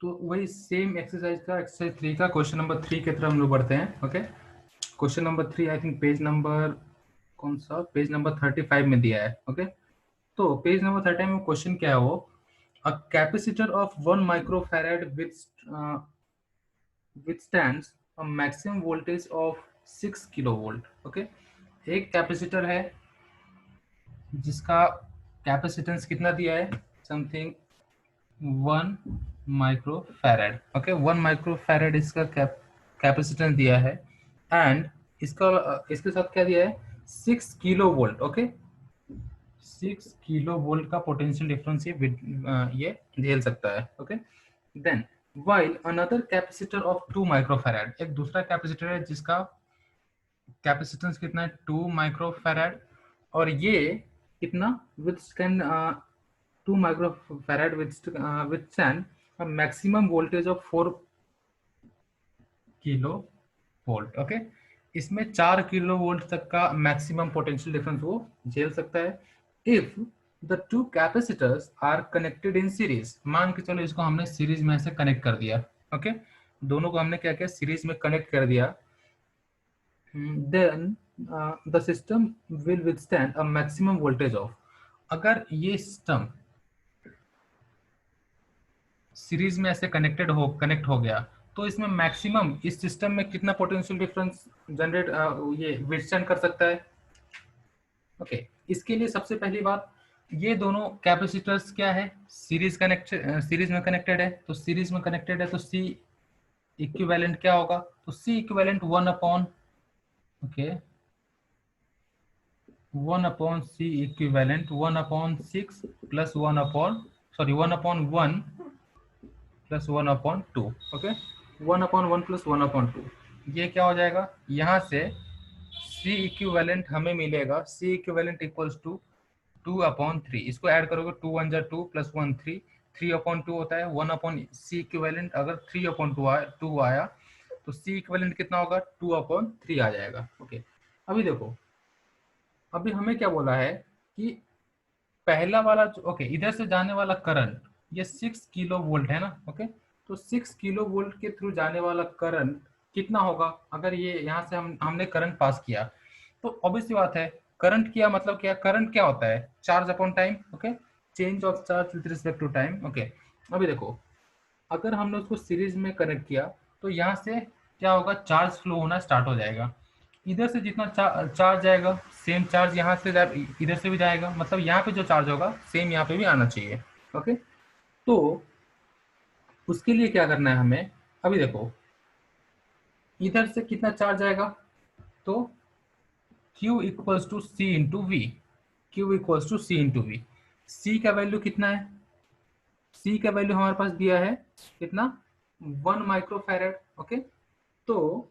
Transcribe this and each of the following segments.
तो वही same exercise का एक्सरसाइज 3 का क्वेश्चन नंबर 3 की तरफ हम लोग बढ़ते हैं। Okay, question number 3 I think page number कौन सा, पेज नंबर 35 में दिया है। ओके, तो पेज नंबर 35 में क्वेश्चन क्या है वो, a capacitor of 1 microfarad withstands a maximum voltage of 6 kilovolt. Okay, एक कैपेसिटर है जिसका कैपेसिटेंस कितना दिया है, समथिंग 1 माइक्रोफैराड। ओके, 1 माइक्रोफैराड इसका कैपेसिटेंस दिया है, एंड इसका इसके साथ क्या दिया है, 6 kilo volt. Okay, 6 kilo volt का पोटेंशियल डिफरेंस ये झेल सकता है। Okay, then while another capacitor of 2 microfarad, एक दूसरा कैपेसिटर है जिसका कैपेसिटेंस कितना है, 2 माइक्रोफैराड, और ये कितना withstand 2 microfarad withstand maximum voltage of 4 kilo volt. Okay, इसमें 4 किलो वोल्ट तक का मैक्सिमम पोटेंशियल डिफरेंस वो झेल सकता है if the two capacitors are connected in series. मान के चलो इसको हमने सीरीज में ऐसे कनेक्ट कर दिया। ओके, दोनों को हमने क्या किया, सीरीज में कनेक्ट कर दिया, then the system will withstand a maximum voltage of, अगर ये सिस्टम सीरीज में ऐसे कनेक्ट हो गया तो इसमें मैक्सिमम इस सिस्टम में कितना पोटेंशियल डिफरेंस जनरेट ये विथस्टैंड कर सकता है। ओके, इसके लिए सबसे पहली बात, ये दोनों कैपेसिटर्स क्या है, सीरीज में कनेक्टेड है, तो सीरीज में कनेक्टेड है तो सी इक्विवेलेंट क्या होगा, तो C equivalent 1 upon, okay, 1 upon C equivalent 1 upon 6 plus 1 upon, sorry 1 upon 1 plus 1 upon 2। Okay, 1 upon 1 plus 1 upon 2, ये क्या हो जाएगा, यहाँ से सी इक्विवेलेंट हमें मिलेगा, C equivalent equals to 2 upon 3, इसको ऐड करोगे 2 1 जा 2 प्लस 1 3, 3 अपॉन 2 होता है 1 अपॉन सी इक्विवेलेंट, अगर 3 अपॉन 2 आया तो सी इक्विवेलेंट कितना होगा, 2 अपॉन 3 आ जाएगा। ओके, अभी देखो, अभी हमें क्या बोला है कि पहला वाला ओके, इधर से जाने वाला करंट ये 6 किलो वोल्ट है ना। ओके, तो 6 किलो वोल्ट के थ्रू जाने वाला करंट कितना होगा, अगर ये यहाँ से हमने करंट पास किया तो ऑब्वियस सी बात है, करंट किया मतलब क्या, करंट क्या होता है, charge upon time. Okay, change of charge with respect to time. Okay, अभी देखो, अगर हमने उसको सीरीज में कनेक्ट किया तो यहाँ से क्या होगा, चार्ज फ्लो होना स्टार्ट हो जाएगा, इधर से जितना चार्ज जाएगा सेम चार्ज यहाँ से इधर से भी जाएगा, मतलब यहाँ पे जो चार्ज होगा सेम यहाँ पे भी आना चाहिए। ओके, तो उसके लिए क्या करना है हमें, अभी देखो इधर से कितना चार्ज आएगा, तो Q equals to C into V, Q equals to C into V. C का वैल्यू कितना है, सी का वैल्यू हमारे पास दिया है कितना, 1 माइक्रोफैरेड। ओके, तो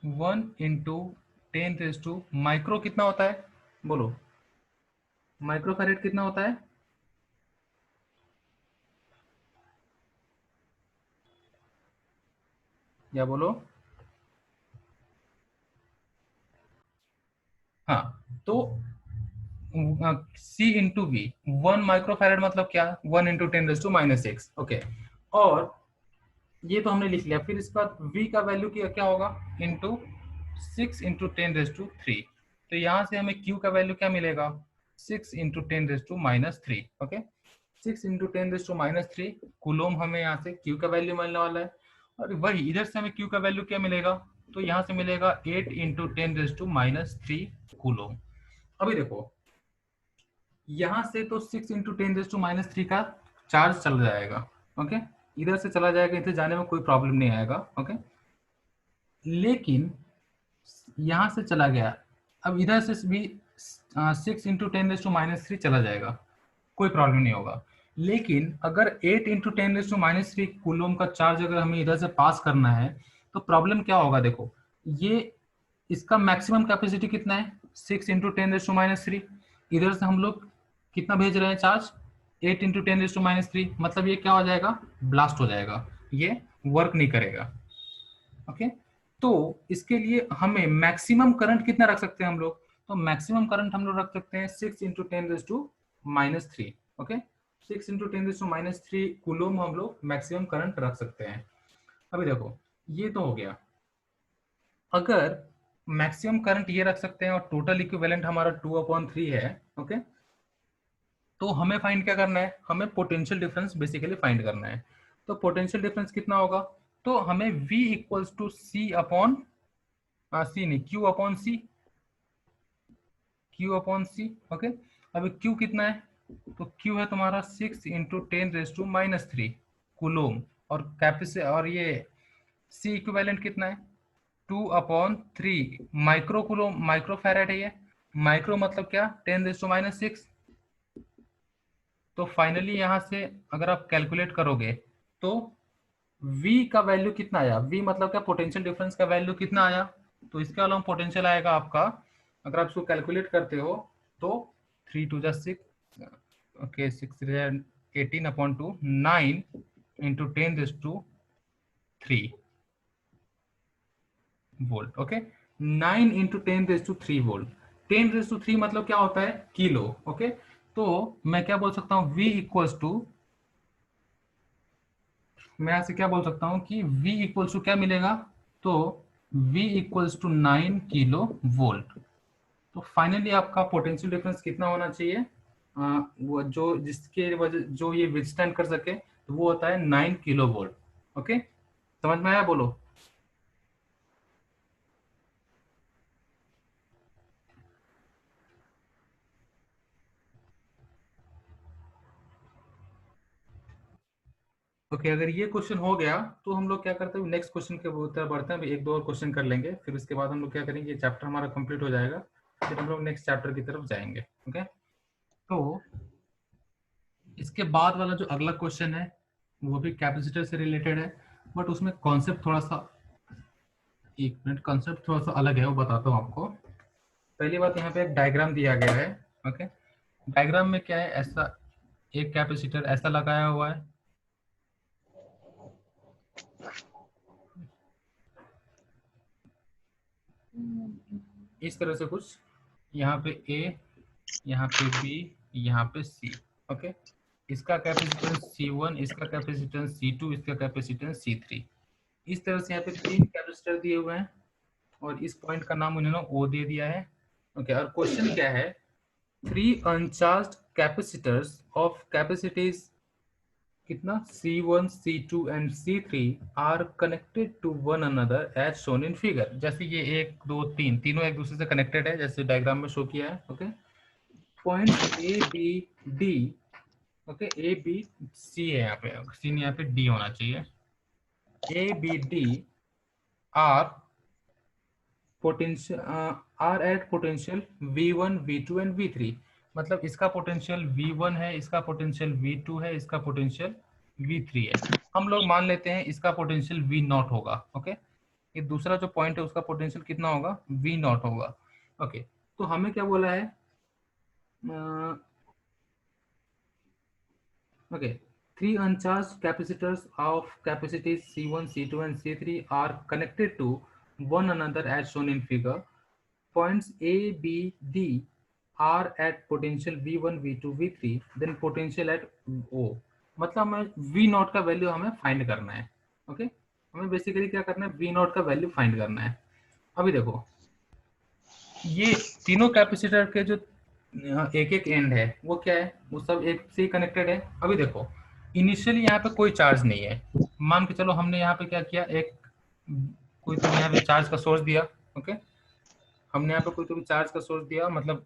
1 इंटू 10⁻⁻, माइक्रो कितना होता है, बोलो, माइक्रोफैरेड कितना होता है, या बोलो, हाँ, तो सी इंटू वी, 1 माइक्रोफैरेड मतलब क्या, 1 इंटू 10⁻⁻6। ओके, और ये तो हमने लिख लिया, फिर इसके बाद v का वैल्यू क्या होगा, इंटू 6 इंटू 10⁻3, तो यहाँ से हमें q का वैल्यू क्या मिलेगा, 6 इंटू 10⁻3। ओके, 6 इंटू 10⁻3 कूलोम, हमें यहाँ से q का वैल्यू मिलने वाला है, और वही इधर से हमें q का वैल्यू क्या मिलेगा, तो यहाँ से मिलेगा 8 इंटू 10⁻3 कूलोम। अभी देखो, यहाँ से तो 6 इंटू 10⁻3 का चार्ज चल जाएगा। ओके, इधर से चला जाएगा, इधर जाने में कोई प्रॉब्लम नहीं आएगा। ओके, लेकिन यहाँ से चला गया, अब इधर से भी 6 इंटू 10⁻3 चला जाएगा, कोई प्रॉब्लम नहीं होगा। लेकिन अगर 8 इंटू 10⁻3 कूलोम का चार्ज अगर हमें इधर से पास करना है तो प्रॉब्लम क्या होगा, देखो ये इसका मैक्सिमम कैपेसिटी कितना है, 6 इंटू 10⁻3, इधर से हम लोग कितना भेज रहे हैं चार्ज, 8 इंटू 10⁻3, मतलब ये क्या हो जाएगा, ब्लास्ट हो जाएगा, ये वर्क नहीं करेगा। ओके, तो इसके लिए हमें मैक्सिमम करंट कितना रख सकते हैं हम लोग, तो मैक्सिमम करंट हम लोग रख सकते हैं 6 इंटू 10⁻3। ओके, 6 इंटू 10⁻³ कूलोम हम लोग मैक्सिमम करंट रख सकते हैं। अभी देखो ये तो हो गया। अगर मैक्सिमम करंट ये रख सकते हैं और टोटल इक्विवेलेंट हमारा 2/3 है, ओके, तो हमें फाइंड क्या करना है, हमें पोटेंशियल डिफरेंस बेसिकली फाइंड करना है। तो पोटेंशियल डिफरेंस कितना होगा, तो हमें V equals to C upon C नहीं Q upon C, Q upon C, okay. अभी Q कितना है, तो Q है तुम्हारा 6 इंटू 10⁻³ कूलोम, और कैपेसिटी और ये C इक्विवेलेंट कितना है 2/3 माइक्रो कूलोम, माइक्रो फैराड है ये। माइक्रो मतलब क्या, 10⁻⁶। तो फाइनली यहां से अगर आप कैलकुलेट करोगे तो V का वैल्यू कितना आया, V मतलब क्या, पोटेंशियल डिफरेंस का वैल्यू कितना आया, तो इसके अलावा पोटेंशियल आएगा आपका, अगर आप इसको कैलकुलेट करते हो तो 3 2 6, okay 6 18/2 9 into 10⁻³ volt, okay. 9 into 10⁻³ volt, 10⁻³ मतलब क्या होता है, किलो, ओके। तो मैं क्या बोल सकता हूँ, V इक्वल्स टू, मैं यहां से क्या बोल सकता हूं कि V इक्वल्स टू क्या मिलेगा, तो V equals to 9 kilo volt. तो फाइनली आपका पोटेंशियल डिफरेंस कितना होना चाहिए, वो जो जिसके वजह जो ये विथस्टैंड कर सके, तो वो होता है 9 किलो वोल्ट, ओके। समझ में आया, बोलो। ओके अगर ये क्वेश्चन हो गया तो हम लोग क्या करते हैं, नेक्स्ट क्वेश्चन के तरफ बढ़ते हैं। अभी एक दो और क्वेश्चन कर लेंगे, फिर उसके बाद हम लोग क्या करेंगे, ये चैप्टर हमारा कंप्लीट हो जाएगा, फिर हम लोग नेक्स्ट चैप्टर की तरफ जाएंगे, ओके। तो इसके बाद वाला जो अगला क्वेश्चन है वो भी कैपेसिटर से रिलेटेड है, बट उसमें कॉन्सेप्ट थोड़ा सा, एक मिनट, कॉन्सेप्ट थोड़ा सा अलग है, वो बताता हूँ आपको। पहली बात, यहाँ पे एक डायग्राम दिया गया है, ओके। डायग्राम में क्या है, ऐसा एक कैपेसिटर ऐसा लगाया हुआ है, इस तरह से कुछ, यहाँ पे ए, यहाँ पे बी, यहाँ पे सी, ओके। इसका कैपेसिटेंस C1, इसका कैपेसिटेंस C2, इसका कैपेसिटेंस C3। इस तरह से यहाँ पे 3 कैपेसिटर दिए हुए हैं और इस पॉइंट का नाम उन्होंने O दे दिया है, ओके। और क्वेश्चन क्या है, 3 अनचार्ज्ड कैपेसिटर्स ऑफ कैपेसिटीज कितना C1, C2 and C3 are connected to one another as shown in figure. जैसे ये 1 2 3 तीनों एक दूसरे से कनेक्टेड है, जैसे डायग्राम में शो किया है, okay. Point A B D, okay, A B C है, यहाँ पे सी नहीं, यहाँ पे डी होना चाहिए। A B D are potential, are at potential V1 V2 and V3। मतलब इसका पोटेंशियल V1 है, इसका पोटेंशियल V2 है, इसका पोटेंशियल V3 है। हम लोग मान लेते हैं इसका पोटेंशियल V0 होगा, ओके। ये दूसरा जो पॉइंट है उसका पोटेंशियल कितना होगा, V0 होगा, ओके। तो हमें क्या बोला है, okay, 3 uncharged capacitors of capacities C1, C2 and C3 are connected to one another as shown in figure. Points A, B, D are at potential V1, V2, V3, then potential at O। मतलब हमें V0 का value हमें find करना है, okay. हमें basically क्या करना है, V0 का वैल्यू फाइंड करना है। अभी देखो ये तीनों कैपेसिटर के जो एक एक एंड है वो क्या है, वो सब एक से ही कनेक्टेड है। अभी देखो इनिशियली यहाँ पे कोई चार्ज नहीं है, मान के चलो हमने यहाँ पे क्या किया, एक कोई तो यहाँ पे चार्ज का सोर्स दिया, ओके। हमने यहाँ पे कोई तो भी चार्ज का सोर्स दिया, मतलब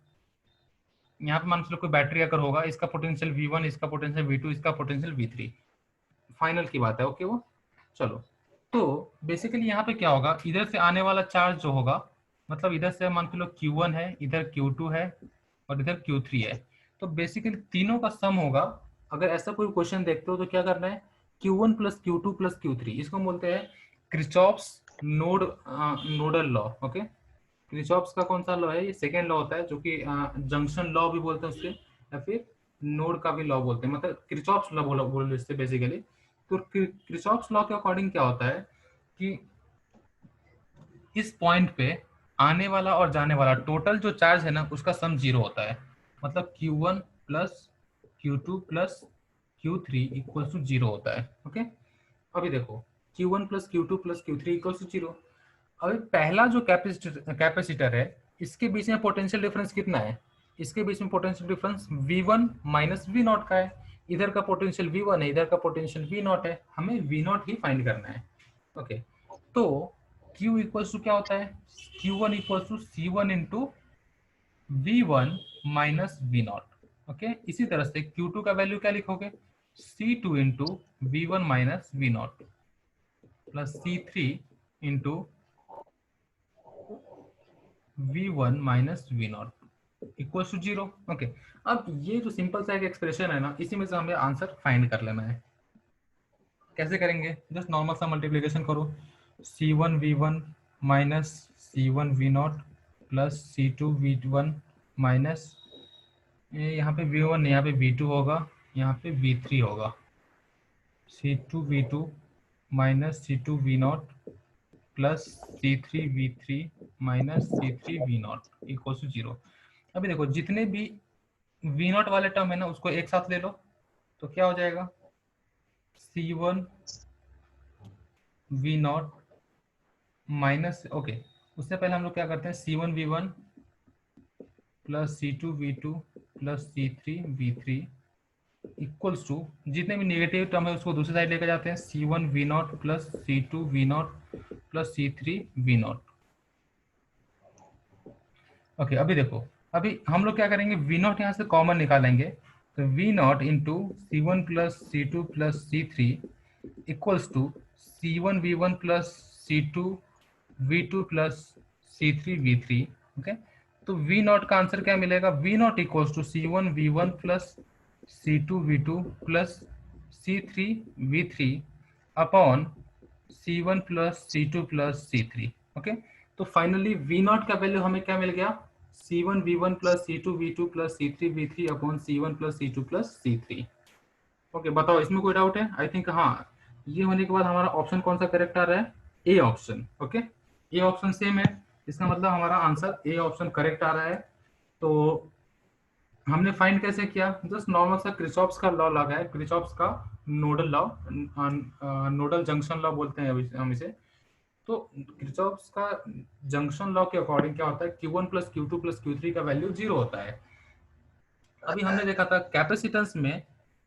यहाँ पे मान के चलो कोई बैटरी अगर होगा, इसका पोटेंशियल V1, इसका पोटेंशियल V2, इसका पोटेंशियल V3, फाइनल की बात है, ओके। वो चलो, तो बेसिकली यहाँ पे क्या होगा, इधर से आने वाला चार्ज जो होगा, मतलब इधर से मान के लो Q1 है, इधर Q2 है और इधर Q3 है, तो बेसिकली तीनों का सम होगा। अगर ऐसा कोई क्वेश्चन देखते हो तो क्या करना है, Q1 plus Q2 plus Q3, इसको बोलते हैं Kirchhoff's nodal law, okay. Kirchhoff's का कौन सा लॉ है, ये सेकेंड लॉ होता है, जो कि जंक्शन लॉ भी बोलते हैं उसके, या फिर नोड का भी लॉ बोलते हैं, मतलब क्रिचॉफ्स लॉ बोलो इससे बेसिकली। तो क्रिचॉफ्स लॉ के अकॉर्डिंग क्या होता है कि इस पॉइंट पे आने वाला और जाने वाला टोटल जो चार्ज है ना, उसका सम जीरो होता है। मतलब Q1 plus Q2 plus Q3 equal to 0 होता है। ओके, अभी देखो Q1 plus Q2 plus Q3 equal to 0। अभी पहला जो कैपेसिटर है, इसके बीच में पोटेंशियल डिफरेंस कितना है? इसके बीच में potential difference V1 minus V naught का है। इधर का पोटेंशियल V1 है, इधर का पोटेंशियल V नॉट है, हमें V नॉट ही फाइंड करना है। ओके, तो Q इक्वल्स टू क्या होता है? Q1 equals to C1 into V1 minus V naught. Okay, इसी तरह से Q2 का वैल्यू क्या लिखोगे? C2 into V1 minus V naught plus C3 into V1 minus V naught equal to 0। Okay, अब ये जो सिंपल सा एक एक्सप्रेशन है ना, इसी में से हमें आंसर फाइंड कर लेना है। कैसे करेंगे? जस्ट नॉर्मल सा मल्टीप्लिकेशन करो। C1 V1 minus C1 V naught plus C2 V1 minus, यहाँ पे V1 यहाँ पे V2 होगा, यहाँ पे V3 होगा। C2 V2 minus C2 V naught plus C3 V3 minus C3 V naught equal to 0। अभी देखो जितने भी V नॉट वाले टर्म है ना, उसको एक साथ ले लो, तो क्या हो जाएगा? C1 V not minus, okay, उससे पहले हम लोग क्या करते हैं? C1 V1 plus C2 V2 plus C3 V3 equals to, जितने भी नेगेटिव टर्म है उसको दूसरी साइड लेकर जाते हैं। C1 V naught plus C2 V naught plus C3 V not. Okay, अभी देखो, अभी हम लोग क्या करेंगे? वी नॉट यहाँ से कॉमन निकालेंगे, तो V naught into C1 plus C2 plus C3 equals to C1 V1 plus C2 V2 plus C3 V3। Okay, तो वी नॉट का आंसर क्या मिलेगा? V naught equals to C1 V1 plus C2 V2 plus C3 V3 upon C1 plus C2 plus C3। Okay, तो finally V naught का value हमें क्या मिल गया? C1 V1 plus C2 V2 plus C3 V3 upon C1 plus C2 plus C3। Okay, बताओ इसमें कोई doubt है? आई थिंक हाँ, ये होने के बाद हमारा ऑप्शन कौन सा करेक्ट आ रहा है? A option. Okay, A option same है, इसका मतलब हमारा आंसर ए ऑप्शन करेक्ट आ रहा है। तो हमने फाइंड कैसे किया? जस्ट नॉर्मल सा क्रिचॉप्स का लॉ लगाया, क्रिचॉप्स का nodal law, nodal junction law बोलते हैं हम इसे। तो क्रिचॉप्स का जंक्शन लॉ के अकॉर्डिंग क्या होता है? Q1 plus Q2 plus Q3 का वैल्यू 0 होता है। अभी हमने देखा था कैपेसिटेंस में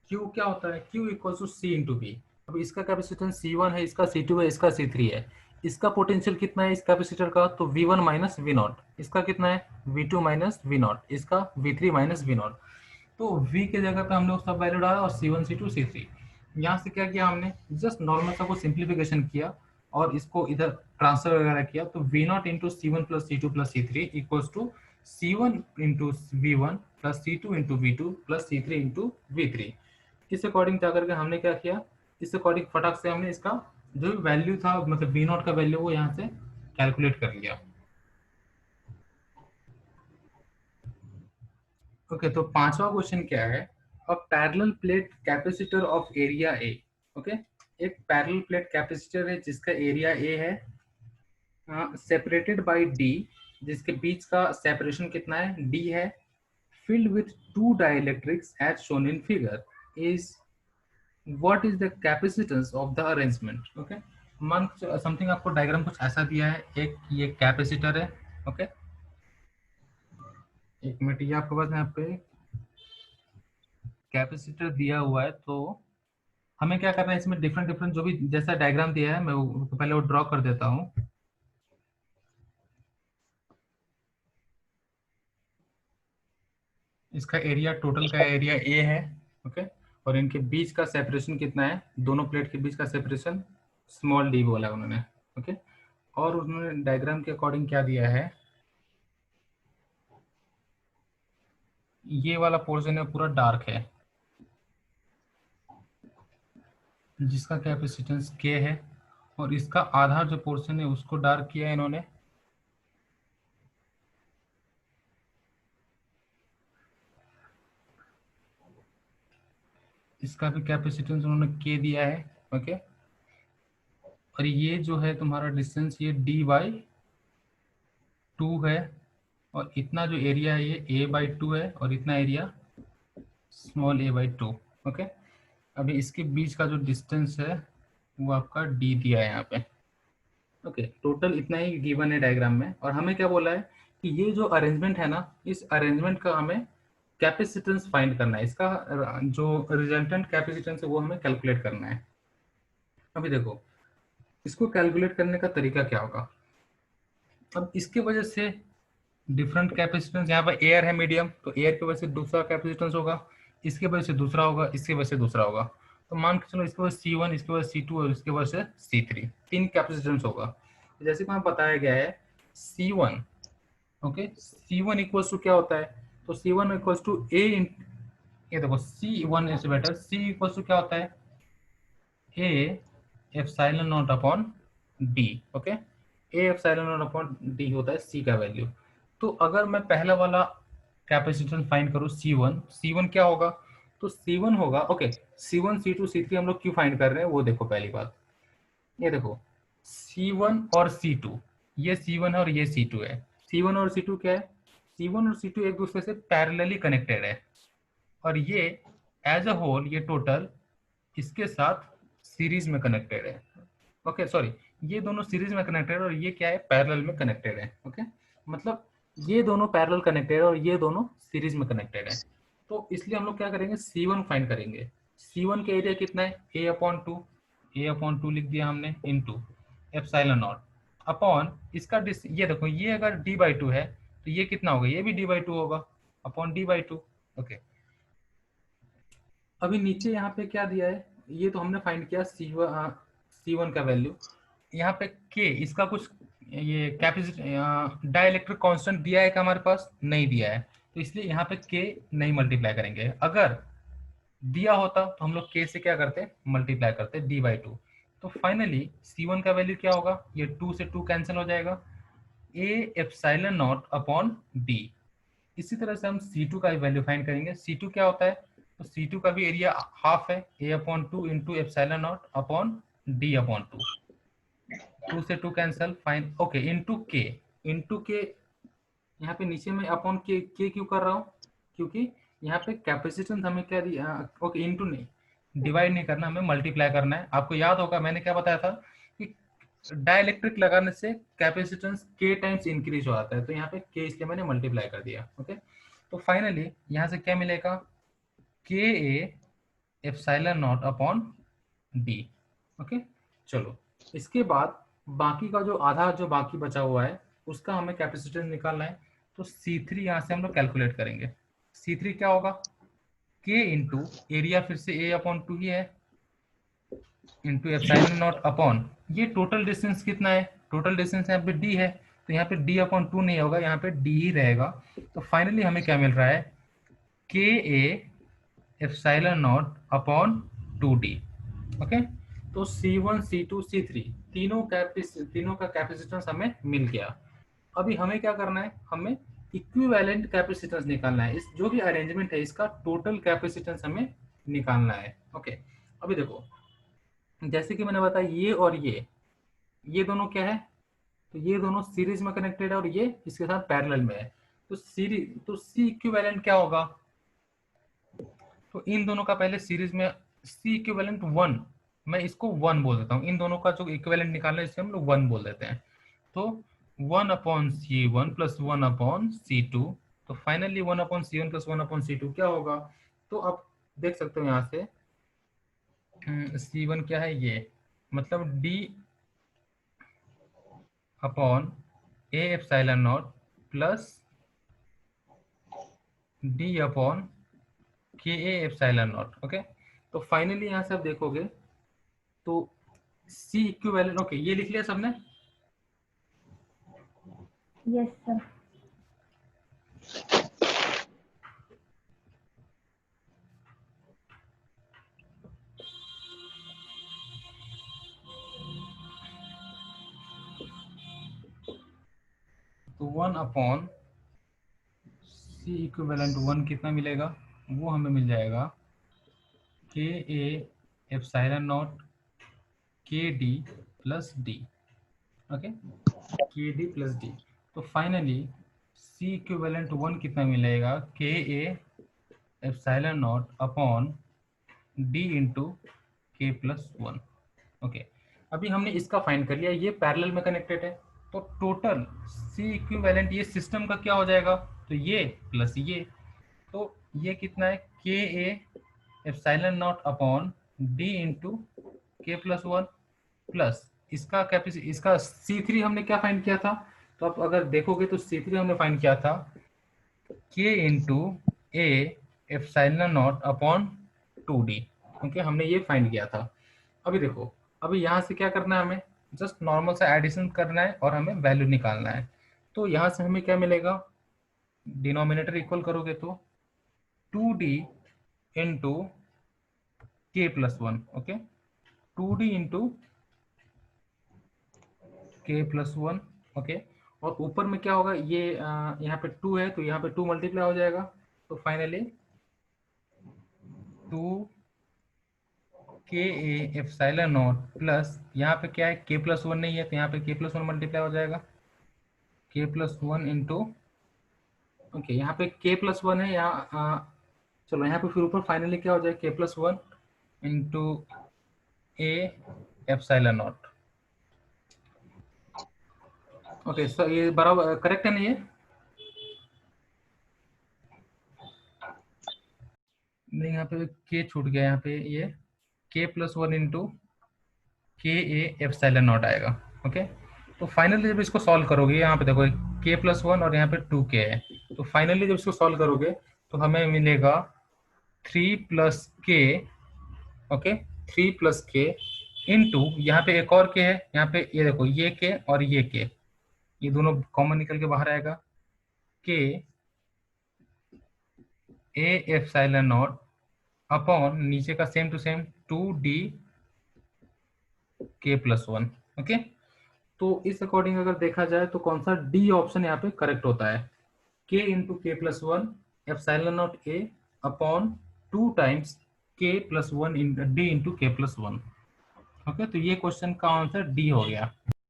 Q क्या होता है? Q equal to C into B. अब इसका कैपेसिटेंस C1 है, इसका C2 है, इसका C3 है। इसका पोटेंशियल कितना है इस कैपेसिटर का? तो V1 माइनस वी नॉट। इसका कितना है? V2 minus V naught. इसका V3 माइनस वी नॉट। तो V के जगह पे हम लोग सब वैल्यू डाला और C1 C2 C3। यहाँ से क्या किया हमने? जस्ट नॉर्मल सा को सिंप्लीफिकेशन किया और इसको इधर ट्रांसफर वगैरह किया, तो V naught into C1 plus C2 plus C3 equals to C1 into V1 plus C2 into V2 plus C3 into V3। इस अकॉर्डिंग क्या करके हमने क्या किया? इस अकॉर्डिंग फटाक से हमने इसका जो वैल्यू था, मतलब V नॉट का वैल्यू, वो यहाँ से कैलकुलेट कर लिया। ओके, तो पांचवा क्वेश्चन क्या है? A parallel plate capacitor of area A. Okay, एक पैरेलल प्लेट कैपेसिटर है जिसका एरिया ए है, सेपरेटेड बाय डी, जिसके बीच का सेपरेशन कितना है? डी है। filled with two dielectrics as shown in figure is, what is the capacitance of the arrangement? Okay, मान समथिंग आपको डायग्राम कुछ ऐसा दिया है, एक ये कैपेसिटर है। ओके, एक मिनट, ये आपके पास यहाँ पे कैपेसिटर दिया हुआ है, तो हमें क्या करना है? इसमें डिफरेंट डिफरेंट जो भी जैसा डायग्राम दिया है, मैं पहले वो ड्रॉ कर देता हूँ। इसका एरिया, टोटल का एरिया ए है। ओके, और इनके बीच का सेपरेशन कितना है? दोनों प्लेट के बीच का सेपरेशन स्मॉल डी बोला उन्होंने। ओके, और उन्होंने डायग्राम के अकॉर्डिंग क्या दिया है? ये वाला पोर्शन है पूरा डार्क है, जिसका कैपेसिटेंस के है, और इसका आधा जो पोर्शन है उसको डार्क किया है इन्होंने। इसका भी कैपेसिटेंस उन्होंने के दिया है। ओके, और ये जो है तुम्हारा डिस्टेंस, ये डी बाई टू है, और इतना जो एरिया है ये ए बाई टू है, और इतना area small A by two. Okay, अभी इसके बीच का जो डिस्टेंस है वो आपका डी दिया है यहाँ पे। ओके, टोटल इतना ही गिवन है डायग्राम में। और हमें क्या बोला है कि ये जो अरेंजमेंट है ना, इस अरेंजमेंट का हमें कैपेसिटेंस फाइंड करना है, इसका जो रिजल्टेंट कैपेसिटेंस है वो हमें कैलकुलेट करना है। अभी देखो, इसको कैलकुलेट करने का तरीका क्या होगा। अब इसके वजह से डिफरेंट कैपेसिटेंस, यहाँ पर एयर है मीडियम, तो एयर की वजह से दूसरा कैपेसिटेंस होगा, इसके वजह से दूसरा होगा, इसकी वजह से दूसरा होगा। तो मान के चलो इसके वजह से C1, इसके वजह से C2 और इसके वजह से C3, तीन कैपेसिटेंस होगा। जैसे कि हमें बताया गया है C1, okay, C1 equals to क्या होता है, तो C1 इक्वल्स टू ए, ये देखो C1 is better, C equals to क्या होता है, A epsilon naught upon D. Okay, A epsilon naught upon D होता है सी का वैल्यू। तो अगर मैं पहला वाला कैपेसिटेंस फाइंड करूँ C1 क्या होगा, तो C1 होगा, ओके, C1 C2 C3 हम लोग क्यों फाइंड कर रहे हैं वो देखो। पहली बात ये देखो, C1 और C2, ये C1 है और ये C2 है। C1 और C2 क्या है, C1 और C2 एक दूसरे से पैरेलली कनेक्टेड है, और ये एज अ होल ये टोटल इसके साथ सीरीज में कनेक्टेड है। ओके सॉरी, ये दोनों सीरीज में कनेक्टेड है और ये क्या है, पैरेलल में कनेक्टेड है। ओके, मतलब ये दोनों पैरेलल कनेक्टेड है और ये दोनों सीरीज में कनेक्टेड है। तो इसलिए हम लोग क्या करेंगे, C1 फाइंड करेंगे। C1 का एरिया कितना है, A/2 लिख दिया हमने, इनटू एप्सिलॉन नॉट अपॉन इसका ये देखो, ये अगर D/2 है तो ये कितना होगा, ये भी D/2 होगा, अपॉन D/2। ओके, अभी नीचे यहाँ पे क्या दिया है, ये तो हमने फाइंड किया C1 का वैल्यू। यहाँ पे के, इसका कुछ ये कैपेसिटी डाइलेक्ट्रिक कांस्टेंट दिया है क्या हमारे पास, नहीं दिया है, तो इसलिए यहाँ पे के नहीं मल्टीप्लाई करेंगे। अगर दिया होता तो हम लोग के से क्या करते, मल्टीप्लाई करते D/2। तो फाइनली C1 का वैल्यू क्या होगा, ये 2 से 2 कैंसिल हो जाएगा, ए एप्सिलॉन नॉट अपॉन डी। इसी तरह से हम C2 का वैल्यू फाइंड करेंगे। C2 क्या होता है, तो C2 का भी एरिया हाफ है, A/2 into epsilon naught upon D/2। 2 से 2 कैंसिल, फाइन, ओके, इंटू के यहाँ पे नीचे में अपॉन के क्यों कर रहा हूँ, क्योंकि यहाँ पे कैपेसिटेंस हमें क्या दिया, ओके, इंटू नहीं, डिवाइड नहीं करना, हमें मल्टीप्लाई करना है। आपको याद होगा मैंने क्या बताया था कि डाइलेक्ट्रिक लगाने से कैपेसिटेंस के टाइम्स इंक्रीज हो जाता है, तो यहाँ पे के इसलिए मैंने मल्टीप्लाई कर दिया। ओके, तो फाइनली यहाँ से क्या मिलेगा, के ए epsilon naught upon D. Okay, चलो इसके बाद बाकी का जो आधा जो बाकी बचा हुआ है उसका हमें कैपेसिटेंस निकालना है। तो C3 यहाँ से हम लोग कैलकुलेट करेंगे। C3 क्या होगा, के इंटू एरिया, फिर से A/2 ही है, इंटू एप्सिलॉन नॉट अपॉन ये टोटल डिस्टेंस कितना है, टोटल डिस्टेंस यहाँ पे D है, तो यहाँ पे D/2 नहीं होगा, यहाँ पे D ही रहेगा। तो फाइनली हमें क्या मिल रहा है, के ए epsilon naught upon 2D। Okay, तो C1 C2 C3 तीनों का कैपेसिटेंस हमें मिल गया। अभी हमें क्या करना है, हमें इक्विवेलेंट कैपेसिटेंस निकालना है। इस जो भी अरेंजमेंट है इसका टोटल कैपेसिटेंस हमें निकालना है। ओके, अभी देखो, जैसे कि मैंने बताया ये और ये दोनों क्या है, तो ये दोनों सीरीज में कनेक्टेड है और ये इसके साथ पैरेलल में है। तो सीरीज, तो C इक्विवेलेंट क्या होगा, तो इन दोनों का पहले सीरीज में C इक्विवेलेंट 1, मैं इसको 1 बोल देता हूँ, इन दोनों का जो इक्विवेलेंट निकालना है इससे हम लोग 1 बोल देते हैं। तो 1/C1 प्लस 1/C2, तो फाइनली 1/C1 प्लस 1/C2 क्या होगा, तो आप देख सकते हो यहाँ से C1 क्या है, ये मतलब D upon A epsilon not plus D upon के ए एप्सिलॉन नॉट। ओके, तो फाइनली यहाँ से आप देखोगे तो C इक्विवेलेंट, ओके, ये लिख लिया सबने। Yes sir. तो 1/C इक्विवेलेंट 1 कितना मिलेगा, वो हमें मिल जाएगा के ए एप्सिलॉन नॉट के डी प्लस डी। ओके, के डी प्लस डी, तो फाइनली C इक्विवेलेंट 1 कितना मिलेगा, के ए epsilon naught upon D into के प्लस वन। ओके, अभी हमने इसका फाइंड कर लिया, ये पैरेलल में कनेक्टेड है, तो टोटल सी इक्विवेलेंट ये सिस्टम का क्या हो जाएगा, तो ये प्लस ये, तो ये कितना है, के ए epsilon naught upon D into के प्लस वन, प्लस इसका कैपेसिटी, इसका C3 हमने क्या फाइंड किया था, तो आप अगर देखोगे तो C3 हमने फाइंड किया था के into A epsilon naught upon 2D। Okay, हमने ये फाइंड किया था। अभी देखो, अभी यहाँ से क्या करना है, हमें जस्ट नॉर्मल सा एडिशन करना है और हमें वैल्यू निकालना है। तो यहाँ से हमें क्या मिलेगा, डिनोमिनेटर इक्वल करोगे तो 2D इंटू के plus one. Okay, 2D into के प्लस वन। ओके, और ऊपर में क्या होगा, ये यहाँ पे 2 है तो यहाँ पे 2 मल्टीप्लाई हो जाएगा, तो फाइनली 2 के ए एप्सिलॉन नॉट प्लस यहाँ पे क्या है, के प्लस वन नहीं है तो यहाँ पे के प्लस वन मल्टीप्लाई हो जाएगा, K plus one into, okay यहाँ पे के प्लस वन है यहाँ, चलो यहाँ पे फिर ऊपर फाइनली क्या हो जाएगा, K plus one into A epsilon naught. Okay, so ये बराबर करेक्ट है ना ये, नहीं यहाँ पे के छूट गया, यहाँ पे ये के प्लस वन इंटू के ए एप्सिलॉन नॉट आएगा। ओके, तो फाइनली जब इसको सॉल्व करोगे, यहाँ पे देखो के प्लस वन और यहाँ पे 2k है, तो फाइनली जब इसको सॉल्व करोगे तो हमें मिलेगा 3 प्लस के, ओके 3 प्लस के इंटू यहाँ पे एक और के है, यहाँ पे ये देखो ये के और ये के, ये दोनों कॉमन निकल के बाहर आएगा, के ए एप्सिलॉन नॉट अपॉन नीचे का सेम टू सेम 2D के प्लस वन। ओके, तो इस अकॉर्डिंग अगर देखा जाए तो कौन सा डी ऑप्शन यहाँ पे करेक्ट होता है, के इंटू के plus one epsilon not a upon 2 times के प्लस वन डी इंटू के प्लस वन। ओके, तो ये क्वेश्चन का आंसर डी हो गया।